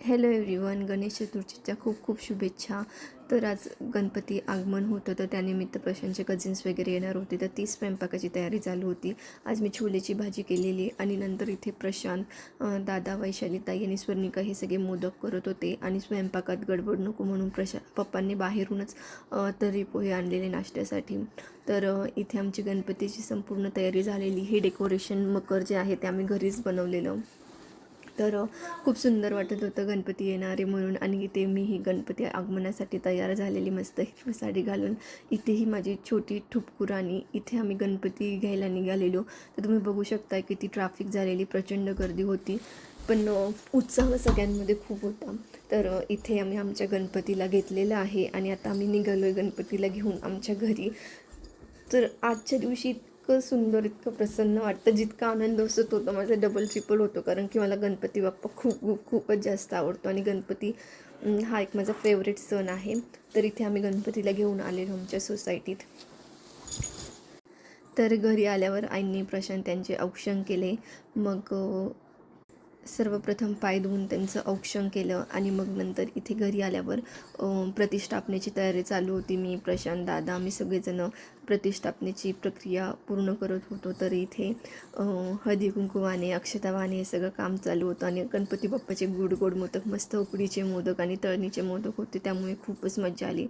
Hello everyone, Ganesh चतुर्थीच्या खूप खूप शुभेच्छा. तर आज गणपती आगमन होतं, तर त्यानिमित्त प्रशांतचे कझिन्स वगैरे येणार होते, तर ती स्वयंपाकाची तयारी चालू होती. आज मी छोलेची भाजी केलेली आणि नंतर इथे प्रशांत, दादा, वैशाली ताई आणि स्वर्णिका हे सगळे मोदक करत होते. आणि स्वयंपाकात गडबड नको म्हणून पप्पांनी बाहेरूनच तर्री पोहे आणलेले नाश्त्यासाठी. तर इथे आमची गणपतीची संपूर्ण तयारी झालेली. हे डेकोरेशन मकर जे आहे ते आम्ही घरीच बनवलेलं. तर खूप सुंदर वाटत होतं गणपती येणारे म्हणून. आणि इथे मी ही गणपती आगमनासाठी तयार झालेली मस्त हिरवी साडी घालून. इथेही माझी छोटी ठुपकू राणी. इथे आम्ही गणपती घ्यायला निघालेलो, तर तुम्ही बघू शकता किती ट्रॅफिक झालेली, प्रचंड गर्दी होती, पण उत्साह सगळ्यांमध्ये खूप होता. तर इथे आम्ही आमच्या गणपतीला घेतलेलं आहे आणि आता आम्ही निघालो आहे गणपतीला घेऊन आमच्या घरी. तर आजच्या दिवशी इतकं सुंदर, इतकं प्रसन्न वाटतं, जितका आनंद असत होता माझा डबल ट्रिपल होतो, कारण की मला गणपती बाप्पा खूपच जास्त आवडतो आणि गणपती हा एक माझा फेवरेट सण आहे. तर इथे आम्ही गणपतीला घेऊन आलेलो आमच्या सोसायटीत. तर घरी आल्यावर आईंनी प्रशांत त्यांचे औक्षण केले. मग सर्वप्रथम पाय धुवून त्यांचं औक्षण केलं आणि मग नंतर इथे घरी आल्यावर प्रतिष्ठापनेची तयारी चालू होती. मी, प्रशांत, दादा, आम्ही सगळेजणं प्रतिष्ठापनेची प्रक्रिया पूर्ण करत होतो. तर इथे हळदी कुंकू अक्षता वाहने हे सगळं काम चालू होतं. आणि गणपती बाप्पाचे गोड गोड मोदक, मस्त उकडीचे मोदक आणि तळणीचे मोदक होते, त्यामुळे खूपच मजा आली.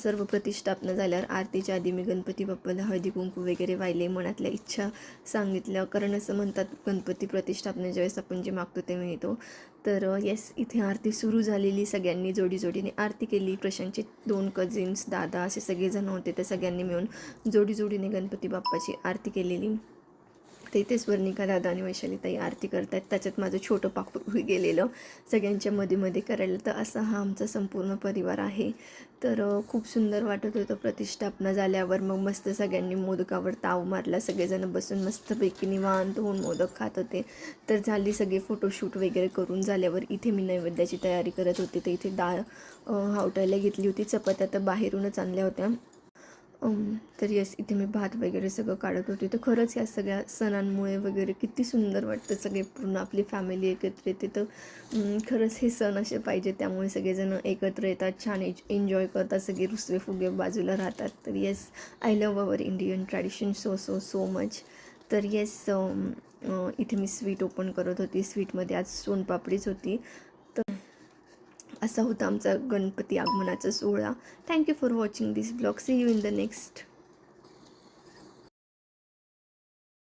सर्व प्रतिष्ठापना झाल्यावर आरतीच्या आधी मी गणपती बाप्पाला हळदी कुंकू वगैरे वाहिले, मनातल्या इच्छा सांगितल्या, कारण असं म्हणतात गणपती प्रतिष्ठापनेच्या वेळेस आपण जे मागतो ते मिळतो. तर येस, इथे आरती सुरू झालेली. सगळ्यांनी जोडीने आरती केली. प्रशांतचे 2 कझिन्स, दादा असे सगळेजण होते, तर सगळ्यांनी मिळून जोडीने गणपती बाप्पाची आरती केलेली. तर इथे स्वर्णिका, दादा आणि वैशालीताई आरती करत आहेत. त्याच्यात माझं छोटं पाखरू गेलेलं सगळ्यांच्या मध्ये करायला. तर असा हा आमचा संपूर्ण परिवार आहे. तर खूप सुंदर वाटत होतं. प्रतिष्ठापना झाल्यावर मग मस्त सगळ्यांनी मोदकावर ताव मारला. सगळेजण बसून मस्तपैकी निवांत होऊन मोदक खात होते. तर झाली सगळे फोटोशूट वगैरे करून झाल्यावर इथे मी नैवेद्याची तयारी करत होते. तर इथे डाळ हावटायला घेतली होती. चपात्या तर बाहेरूनच आणल्या होत्या. तर येस, इथे मी भात वगैरे सगळं काढत होते. तर खरंच या सगळ्या सणांमुळे वगैरे किती सुंदर वाटतं, सगळे पूर्ण आपली फॅमिली एकत्र येते. तर खरंच हे सण असे पाहिजे, त्यामुळे सगळेजण एकत्र येतात, छान एन्जॉय करतात, सगळे रुसवे फुगे बाजूला राहतात. तर yes, I love our Indian tradition so so so much. तर येस, इथे मी स्वीट ओपन करत होती. स्वीटमध्ये आज सोनपापडीच होती. तर असा होता आमचा गणपती आगमनाचा सोहळा. Thank you for watching this blog. See you in the next.